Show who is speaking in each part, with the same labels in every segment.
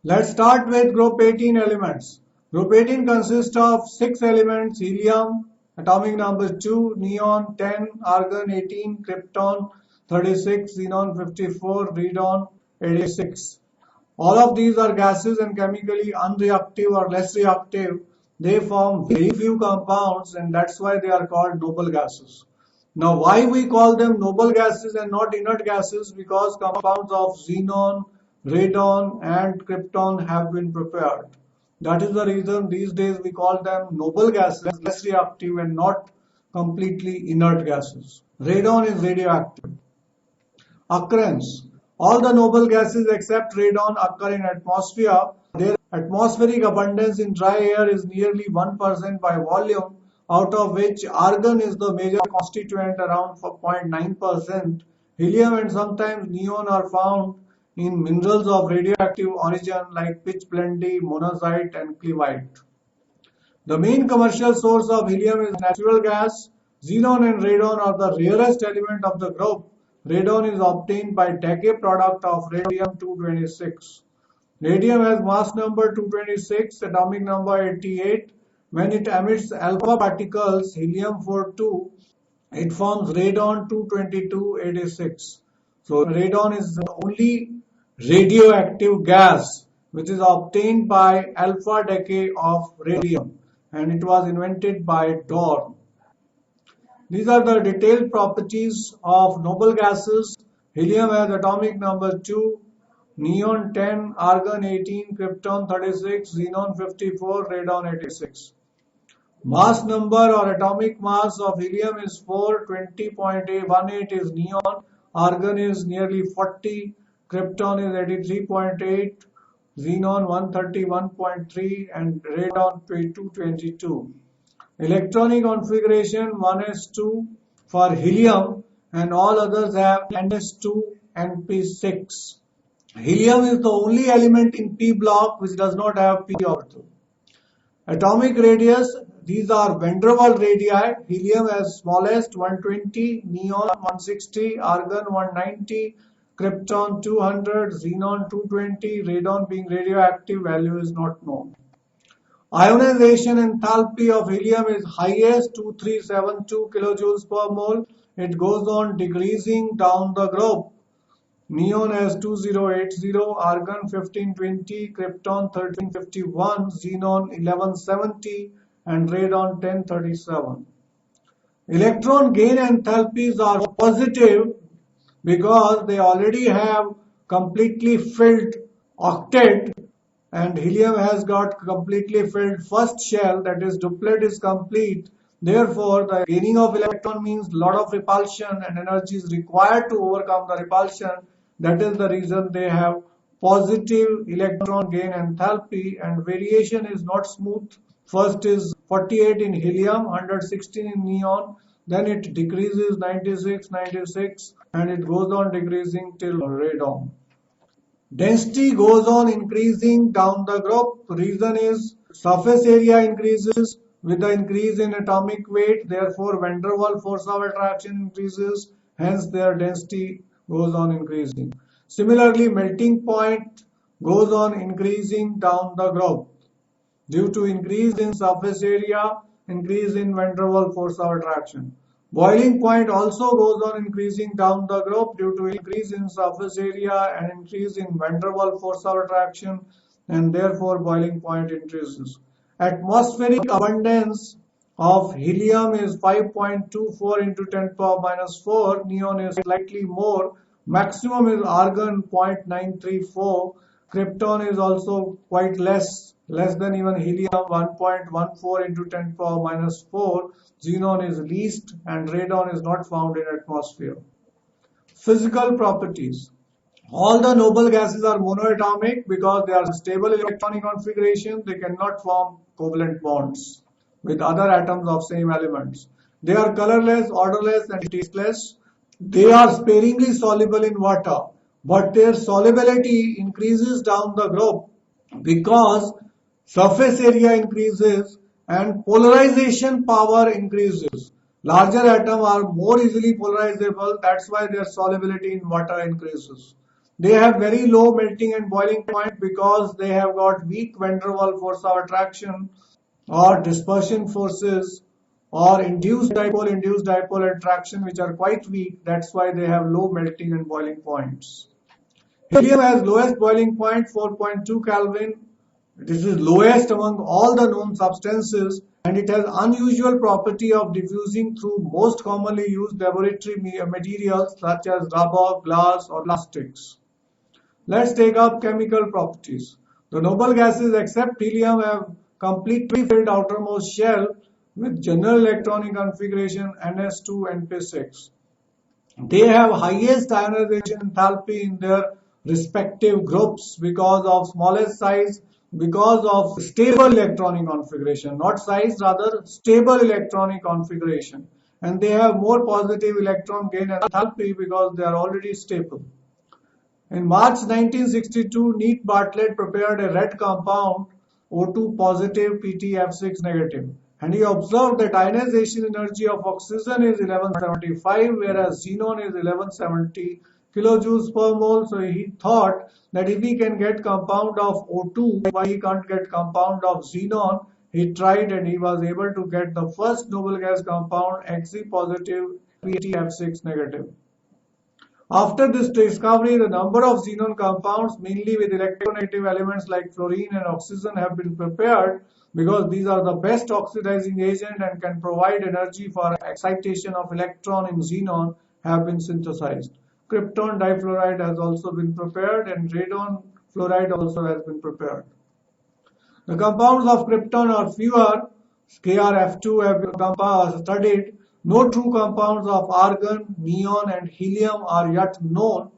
Speaker 1: Let's start with group 18 elements. Group 18 consists of 6 elements: helium, atomic number 2, neon 10, argon 18, krypton 36, xenon 54, radon 86. All of these are gases and chemically unreactive or less reactive. They form very few compounds, and that's why they are called noble gases. Now, why we call them noble gases and not inert gases? Because compounds of xenon, radon and krypton have been prepared. That is the reason these days we call them noble gases, less reactive and not completely inert gases. Radon is radioactive. Occurrence. All the noble gases except radon occur in atmosphere. Their atmospheric abundance in dry air is nearly 1% by volume, out of which argon is the major constituent around 0.9%. Helium and sometimes neon are found in minerals of radioactive origin like pitchblende, monazite and clevite. The main commercial source of helium is natural gas. Xenon and radon are the rarest element of the group. Radon is obtained by decay product of radium-226. Radium has mass number 226, atomic number 88. When it emits alpha particles, helium-42, it forms radon-222-86. So radon is the only radioactive gas which is obtained by alpha decay of radium, and it was invented by Dorn. These are the detailed properties of noble gases. Helium has atomic number 2, neon 10, argon 18, krypton 36, xenon 54, radon 86. Mass number or atomic mass of helium is 4, 20.18 is neon, argon is nearly 40, krypton is 83.8, xenon 131.3 and radon 222. Electronic configuration 1s2 for helium and all others have ns2 and p6. Helium is the only element in p block which does not have p orbital. Atomic radius, these are van der Waals radii. Helium as smallest 120, neon 160, argon 190, krypton 200, xenon 220, radon being radioactive value is not known. Ionization enthalpy of helium is highest 2372 kilojoules per mole. It goes on decreasing down the group. Neon has 2080, argon 1520, krypton 1351, xenon 1170 and radon 1037. Electron gain enthalpies are positive because they already have completely filled octet, and helium has got completely filled first shell, that is duplet is complete. Therefore, the gaining of electron means lot of repulsion and energy is required to overcome the repulsion. That is the reason they have positive electron gain enthalpy, and variation is not smooth. First is 48 in helium, 116 in neon, then it decreases 96, 96 and it goes on decreasing till radon. Density goes on increasing down the group. Reason is surface area increases with the increase in atomic weight. Therefore, van der Waals force of attraction increases. Hence, their density goes on increasing. Similarly, melting point goes on increasing down the group due to increase in surface area, increase in van der Waals force of attraction. Boiling point also goes on increasing down the group due to increase in surface area and increase in van der Waals force of attraction, and therefore boiling point increases. Atmospheric abundance of helium is 5.24 into 10 power minus 4. Neon is slightly more. Maximum is argon 0.934. Krypton is also quite less than even helium, 1.14 into 10 power minus 4. Xenon is least and radon is not found in atmosphere. Physical properties. All the noble gases are monoatomic because they are stable electronic configuration. They cannot form covalent bonds with other atoms of same elements. They are colorless, odorless and tasteless. They are sparingly soluble in water, but their solubility increases down the group because surface area increases and polarization power increases. Larger atoms are more easily polarizable, that's why their solubility in water increases. They have very low melting and boiling point because they have got weak van der Waals force of attraction or dispersion forces or induced dipole attraction which are quite weak. That's why they have low melting and boiling points. Helium has lowest boiling point 4.2 Kelvin. This is lowest among all the known substances and it has unusual property of diffusing through most commonly used laboratory materials such as rubber, glass or plastics. Let's take up chemical properties. The noble gases except helium have completely filled outermost shell with general electronic configuration Ns2 and P6. They have highest ionization enthalpy in their respective groups because of smallest size, because of stable electronic configuration, not size, rather stable electronic configuration. And they have more positive electron gain enthalpy because they are already stable. In March 1962, Neat Bartlett prepared a red compound O2 positive PtF6 negative and he observed that ionization energy of oxygen is 1175 whereas xenon is 1170 kilojoules per mole. So he thought that if he can get compound of O2, why he can't get compound of xenon? He tried and he was able to get the first noble gas compound Xe positive PtF6 negative. After this discovery, the number of xenon compounds, mainly with electronegative elements like fluorine and oxygen, have been prepared because these are the best oxidizing agent and can provide energy for excitation of electron in xenon have been synthesized. Krypton difluoride has also been prepared and radon fluoride also has been prepared. The compounds of krypton are fewer. KrF2 have been studied. No true compounds of argon, neon and helium are yet known,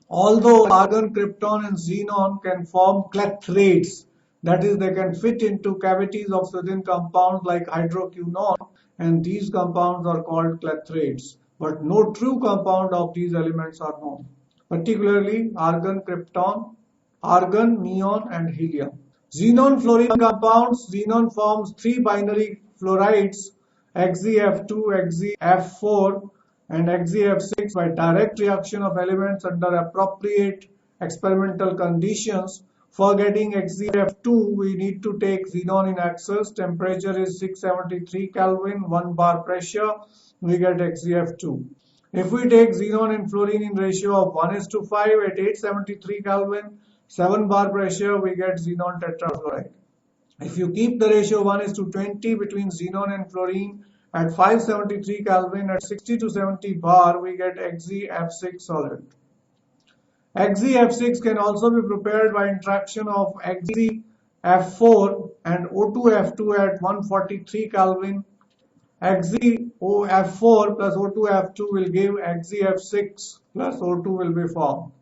Speaker 1: although argon, krypton and xenon can form clethrades. That is, they can fit into cavities of certain compounds like hydroquinone and these compounds are called clethrades. But no true compound of these elements are known, particularly argon, krypton, argon, neon and helium. Xenon fluorine compounds. Xenon forms three binary fluorides XeF2, XeF4 and XeF6 by direct reaction of elements under appropriate experimental conditions. For getting XeF2, we need to take xenon in excess. Temperature is 673 Kelvin, 1 bar pressure. We get XeF2. If we take xenon and fluorine in ratio of 1:5 at 873 Kelvin, 7 bar pressure, we get xenon tetrafluoride. If you keep the ratio 1:20 between xenon and fluorine at 573 Kelvin at 60 to 70 bar, we get XeF6 solid. XeF6 can also be prepared by interaction of XeF4 and O2F2 at 143 Kelvin. XeOF4 plus O2F2 will give XeF6 plus O2 will be formed.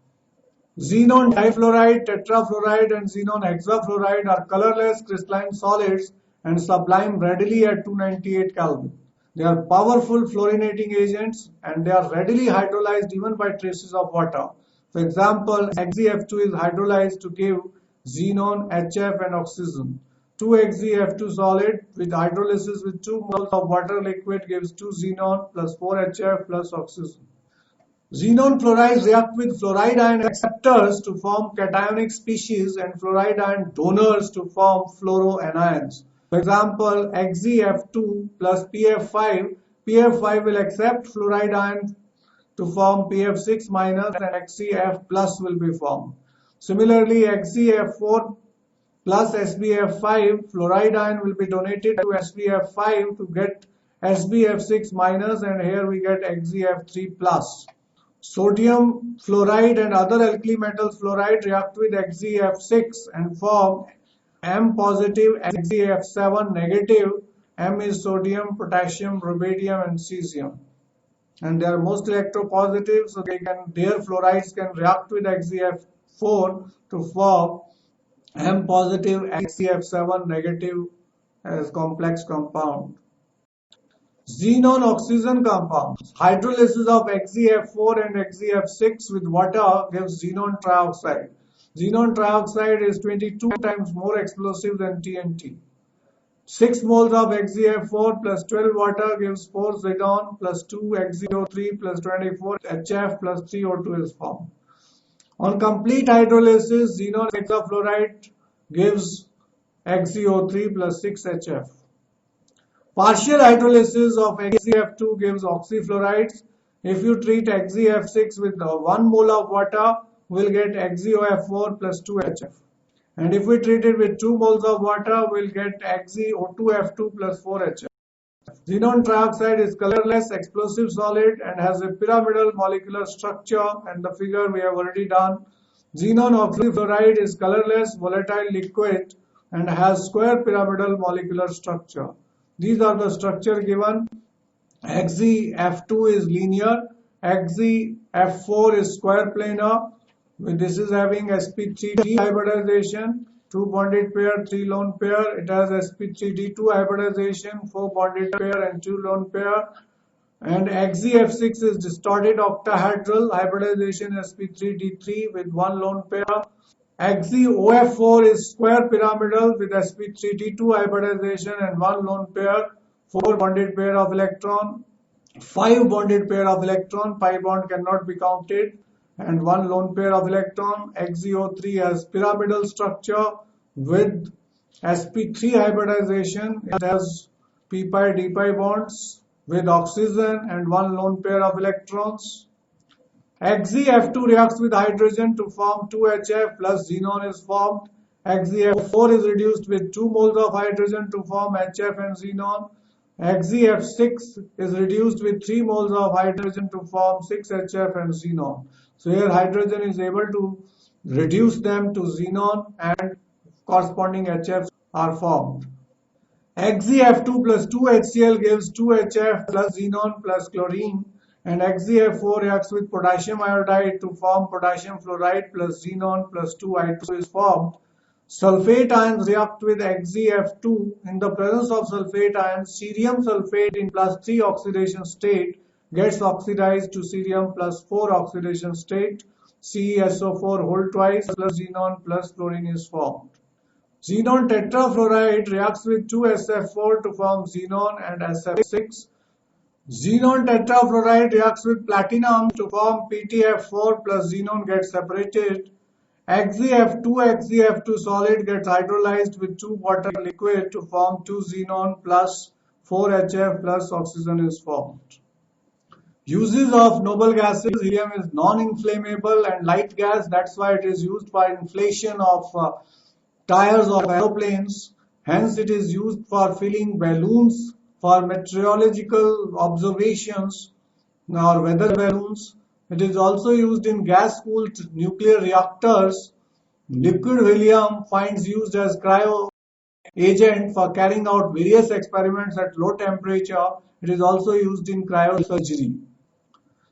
Speaker 1: Xenon difluoride, tetrafluoride and xenon hexafluoride are colorless crystalline solids and sublime readily at 298 Kelvin. They are powerful fluorinating agents and they are readily hydrolyzed even by traces of water. For example, XeF2 is hydrolyzed to give xenon, HF and oxygen. 2 XeF2 solid with hydrolysis with 2 moles of water liquid gives 2 xenon plus 4 HF plus oxygen. Xenon fluorides react with fluoride ion acceptors to form cationic species and fluoride ion donors to form fluoroanions. For example, XeF2 plus PF5, PF5 will accept fluoride ion to form PF6 minus and XeF plus will be formed. Similarly, XeF4 plus SbF5, fluoride ion will be donated to SbF5 to get SbF6 minus and here we get XeF3 plus. Sodium fluoride and other alkali metals fluoride react with XeF6 and form M positive, XeF7 negative. M is sodium, potassium, rubidium and cesium. And they are most electropositive, so their fluorides can react with XeF4 to form M positive, XeF7 negative as complex compound. Xenon oxygen compounds. Hydrolysis of XeF4 and XeF6 with water gives xenon trioxide. Xenon trioxide is 22 times more explosive than TNT. 6 moles of XeF4 plus 12 water gives 4 xenon plus 2 XeO3 plus 24 HF plus 3 O2 is formed. On complete hydrolysis, xenon hexafluoride gives XeO3 plus 6HF. Partial hydrolysis of XeF2 gives oxyfluorides. If you treat XeF6 with 1 mole of water, we'll get XeOF4 plus 2HF. And if we treat it with 2 moles of water, we'll get XeO2F2 plus 4HF. Xenon trioxide is colorless, explosive solid and has a pyramidal molecular structure, and the figure we have already done. Xenon oxyfluoride is colorless, volatile liquid and has square pyramidal molecular structure. These are the structure given. XeF2 is linear, XeF4 is square planar. This is having sp3d hybridization, 2 bonded pair, 3 lone pair. It has sp3d2 hybridization, 4 bonded pair and 2 lone pair. And XeF6 is distorted octahedral hybridization, sp3d3 with 1 lone pair. XeOF4 is square pyramidal with sp3d2 hybridization and 1 lone pair, 4 bonded pair of electron, 5 bonded pair of electron, pi bond cannot be counted, and 1 lone pair of electron. XeO3 has pyramidal structure with sp3 hybridization. It has p pi d pi bonds with oxygen and 1 lone pair of electrons. XeF2 reacts with hydrogen to form 2HF plus xenon is formed. XeF4 is reduced with 2 moles of hydrogen to form HF and xenon. XeF6 is reduced with 3 moles of hydrogen to form 6HF and xenon. So here hydrogen is able to reduce them to xenon and corresponding HFs are formed. XeF2 plus 2HCl gives 2HF plus xenon plus chlorine, and XeF4 reacts with potassium iodide to form potassium fluoride plus xenon plus 2I2 is formed. Sulfate ions react with XeF2. In the presence of sulfate ions, cerium sulfate in plus 3 oxidation state gets oxidized to cerium plus 4 oxidation state. CeSO4 whole twice plus xenon plus chlorine is formed. Xenon tetrafluoride reacts with 2SF4 to form xenon and SF6. Xenon tetrafluoride reacts with platinum to form PTF4 plus xenon gets separated. XeF2 solid gets hydrolyzed with 2 water liquid to form 2 xenon plus 4HF plus oxygen is formed. Uses of noble gases: helium is non-inflammable and light gas, that's why it is used for inflation of tires of aeroplanes. Hence it is used for filling balloons for meteorological observations or weather balloons. It is also used in gas-cooled nuclear reactors. Liquid helium finds used as cryo agent for carrying out various experiments at low temperature. It is also used in cryosurgery.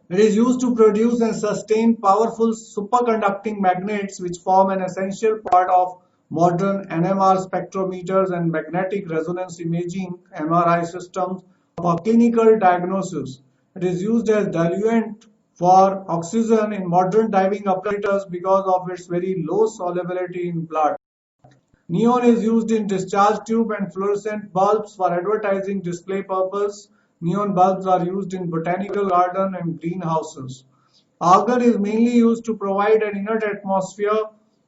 Speaker 1: It is used to produce and sustain powerful superconducting magnets which form an essential part of modern NMR spectrometers and magnetic resonance imaging MRI systems for clinical diagnosis. It is used as diluent for oxygen in modern diving apparatus because of its very low solubility in blood. Neon is used in discharge tube and fluorescent bulbs for advertising display purpose. Neon bulbs are used in botanical garden and greenhouses. Argon is mainly used to provide an inert atmosphere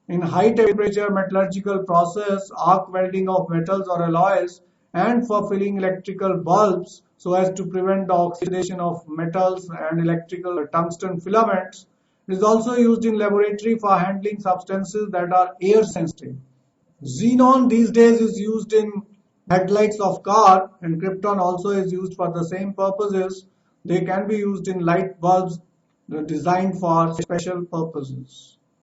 Speaker 1: in high temperature metallurgical process, arc welding of metals or alloys, and for filling electrical bulbs so as to prevent the oxidation of metals and electrical tungsten filaments. It is also used in laboratory for handling substances that are air sensitive. Xenon these days is used in headlights of car, and krypton also is used for the same purposes. They can be used in light bulbs designed for special purposes.